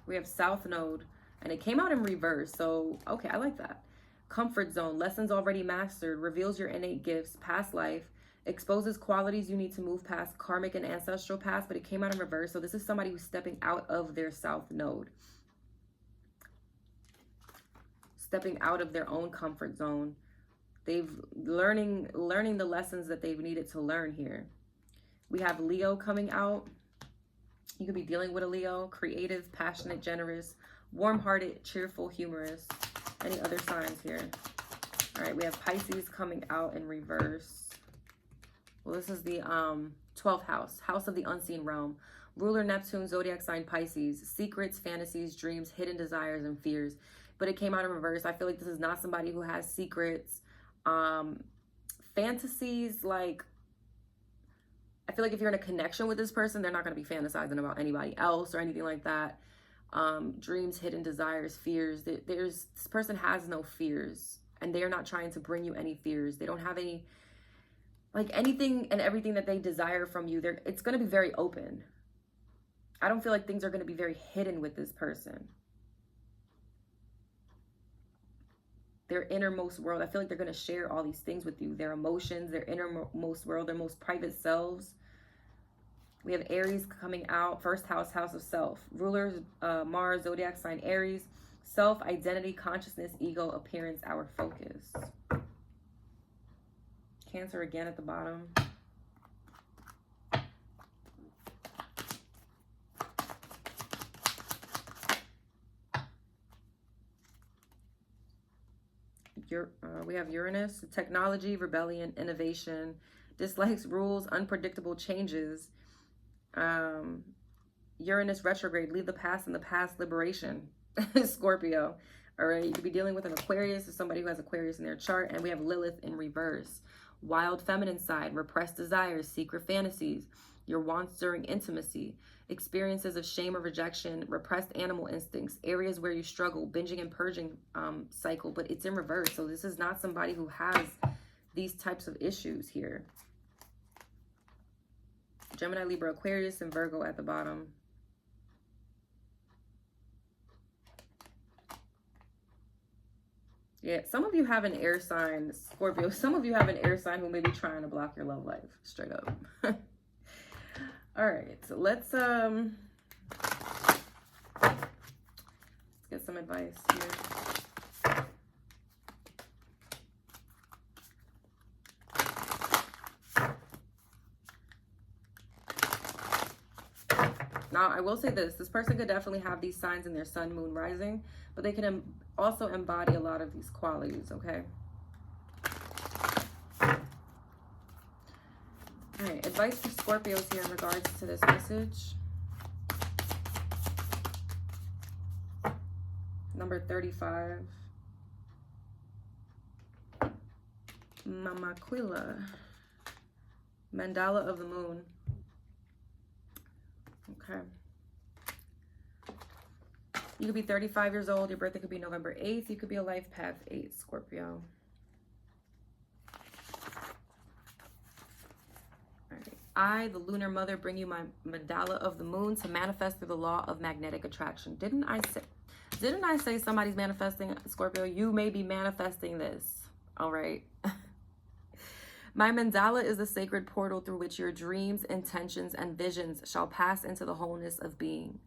We have South Node, and it came out in reverse. So, okay, I like that. Comfort zone, lessons already mastered, reveals your innate gifts, past life, exposes qualities you need to move past, karmic and ancestral past, but it came out in reverse. So this is somebody who's stepping out of their South Node. Stepping out of their own comfort zone. They've learning the lessons that they've needed to learn here. We have Leo coming out. You could be dealing with a Leo, creative, passionate, generous, warm-hearted, cheerful, humorous. Any other signs here? All right, we have Pisces coming out in reverse. Well, this is the 12th house, house of the unseen realm. Ruler Neptune, zodiac sign Pisces, secrets, fantasies, dreams, hidden desires, and fears. But it came out in reverse. I feel like this is not somebody who has secrets, fantasies. Like, I feel like if you're in a connection with this person, they're not going to be fantasizing about anybody else or anything like that. Dreams, hidden desires, fears. This person has no fears, and they are not trying to bring you any fears. They don't have any, like, anything and everything that they desire from you. It's going to be very open. I don't feel like things are going to be very hidden with this person. Their innermost world. I feel like they're going to share all these things with you. Their emotions, their innermost world, their most private selves. We have Aries coming out. First house, house of self. Rulers, Mars, zodiac sign Aries. Self, identity, consciousness, ego, appearance, our focus. Cancer again at the bottom. We have Uranus, technology, rebellion, innovation, dislikes rules, unpredictable changes. Uranus retrograde, leave the past in the past, liberation. Scorpio. All right, you could be dealing with an Aquarius or somebody who has Aquarius in their chart. And we have Lilith in reverse. Wild feminine side, repressed desires, secret fantasies, your wants during intimacy, experiences of shame or rejection, repressed animal instincts, areas where you struggle, binging and purging cycle, but it's in reverse. So this is not somebody who has these types of issues here. Gemini, Libra, Aquarius, and Virgo at the bottom. Yeah, some of you have an air sign, Scorpio. Some of you have an air sign who may be trying to block your love life, straight up. All right, so let's get some advice here. Now, I will say this person could definitely have these signs in their sun, moon, rising, but they can also embody a lot of these qualities, okay? All right, advice for Scorpios here in regards to this message. Number 35. Mama Quilla. Mandala of the moon. Okay. You could be 35 years old. Your birthday could be November 8th. You could be a life path 8, Scorpio. I, the lunar mother, bring you my mandala of the moon to manifest through the law of magnetic attraction. Didn't I say? Didn't I say somebody's manifesting, Scorpio? You may be manifesting this. All right. My mandala is the sacred portal through which your dreams, intentions, and visions shall pass into the wholeness of being.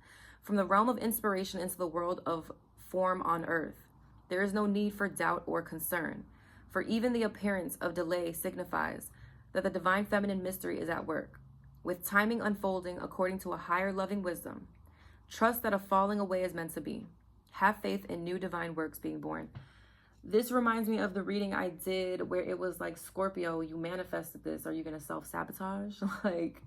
From the realm of inspiration into the world of form on earth, there is no need for doubt or concern, for even the appearance of delay signifies that the divine feminine mystery is at work, with timing unfolding according to a higher loving wisdom. Trust that a falling away is meant to be. Have faith in new divine works being born. This reminds me of the reading I did where it was like, Scorpio, you manifested this. Are you going to self-sabotage? Like,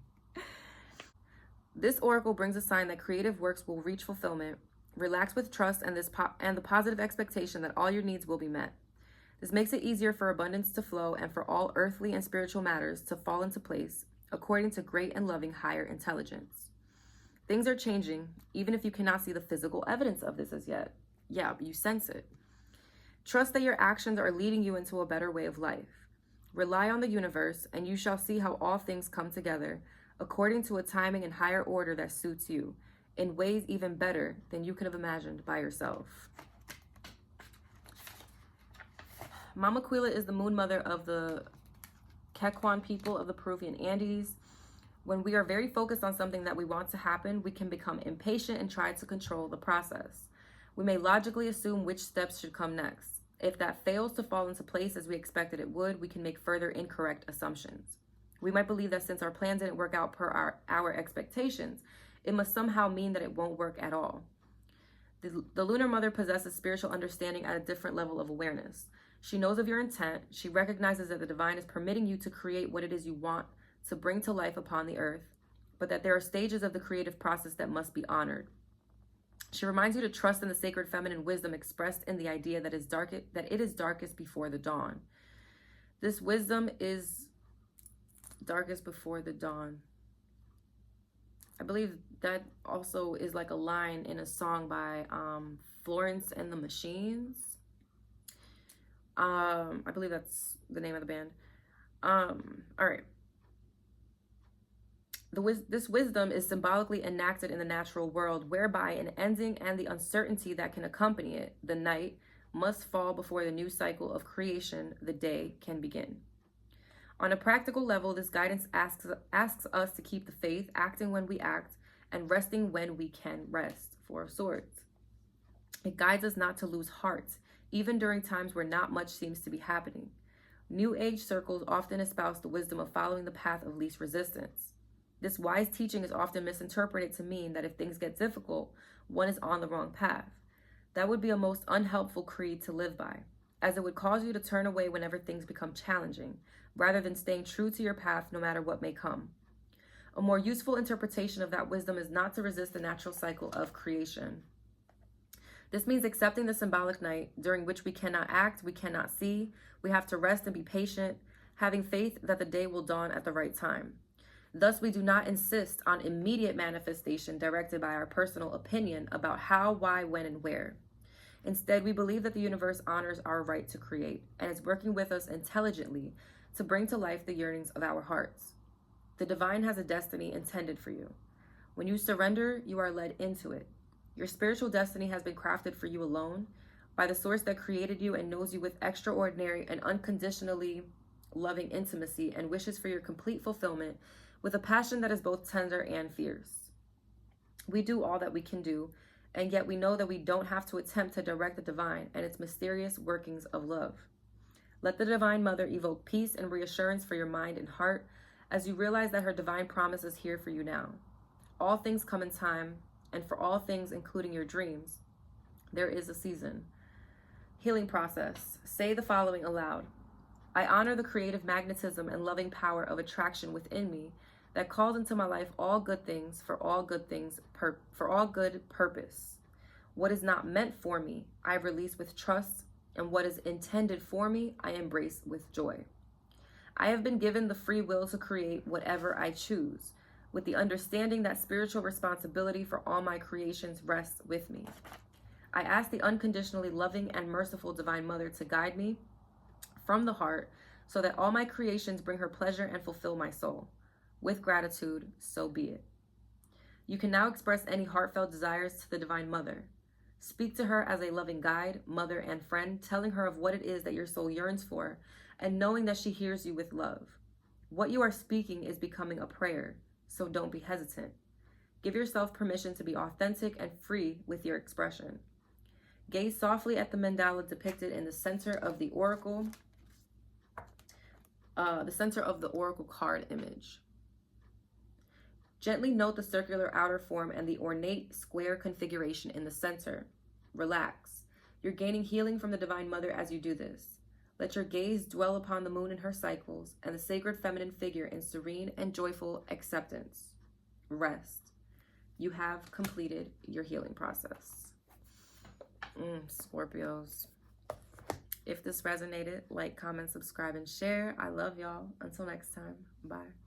this oracle brings a sign that creative works will reach fulfillment. Relax with trust and the positive expectation that all your needs will be met. This makes it easier for abundance to flow and for all earthly and spiritual matters to fall into place according to great and loving higher intelligence. Things are changing, even if you cannot see the physical evidence of this as yet. Yeah, but you sense it. Trust that your actions are leading you into a better way of life. Rely on the universe, and you shall see how all things come together according to a timing and higher order that suits you, in ways even better than you could have imagined by yourself. Mama Quila is the moon mother of the Quechuan people of the Peruvian Andes. When we are very focused on something that we want to happen, we can become impatient and try to control the process. We may logically assume which steps should come next. If that fails to fall into place as we expected it would, we can make further incorrect assumptions. We might believe that since our plan didn't work out per our expectations, it must somehow mean that it won't work at all. The lunar mother possesses spiritual understanding at a different level of awareness. She knows of your intent. She recognizes that the divine is permitting you to create what it is you want to bring to life upon the earth, but that there are stages of the creative process that must be honored. She reminds you to trust in the sacred feminine wisdom expressed in the idea that it is darkest before the dawn. This wisdom is darkest before the dawn. I believe that also is like a line in a song by Florence and the Machines. I believe that's the name of the band. All right. This wisdom is symbolically enacted in the natural world, whereby an ending and the uncertainty that can accompany it, the night, must fall before the new cycle of creation, the day, can begin. On a practical level, this guidance asks us to keep the faith, acting when we act, and resting when we can rest. Four of Swords. It guides us not to lose heart, even during times where not much seems to be happening. New Age circles often espouse the wisdom of following the path of least resistance. This wise teaching is often misinterpreted to mean that if things get difficult, one is on the wrong path. That would be a most unhelpful creed to live by, as it would cause you to turn away whenever things become challenging, rather than staying true to your path no matter what may come. A more useful interpretation of that wisdom is not to resist the natural cycle of creation. This means accepting the symbolic night during which we cannot act, we cannot see, we have to rest and be patient, having faith that the day will dawn at the right time. Thus, we do not insist on immediate manifestation directed by our personal opinion about how, why, when, and where. Instead, we believe that the universe honors our right to create and is working with us intelligently to bring to life the yearnings of our hearts. The divine has a destiny intended for you. When you surrender, you are led into it. Your spiritual destiny has been crafted for you alone by the source that created you and knows you with extraordinary and unconditionally loving intimacy and wishes for your complete fulfillment with a passion that is both tender and fierce. We do all that we can do, and yet we know that we don't have to attempt to direct the divine and its mysterious workings of love. Let the Divine Mother evoke peace and reassurance for your mind and heart as you realize that her divine promise is here for you now. All things come in time, and for all things, including your dreams, there is a season. Healing process. Say the following aloud. I honor the creative magnetism and loving power of attraction within me that calls into my life all good things for all good purpose. What is not meant for me, I release with trust, and what is intended for me, I embrace with joy. I have been given the free will to create whatever I choose, with the understanding that spiritual responsibility for all my creations rests with me. I ask the unconditionally loving and merciful Divine Mother to guide me from the heart so that all my creations bring her pleasure and fulfill my soul. With gratitude, so be it. You can now express any heartfelt desires to the Divine Mother. Speak to her as a loving guide, mother, and friend, telling her of what it is that your soul yearns for, and knowing that she hears you with love. What you are speaking is becoming a prayer, so don't be hesitant. Give yourself permission to be authentic and free with your expression. Gaze softly at the mandala depicted in the center of the oracle, card image. Gently note the circular outer form and the ornate square configuration in the center. Relax. You're gaining healing from the Divine Mother as you do this. Let your gaze dwell upon the moon and her cycles and the sacred feminine figure in serene and joyful acceptance. Rest. You have completed your healing process. Scorpios. If this resonated, like, comment, subscribe, and share. I love y'all. Until next time. Bye.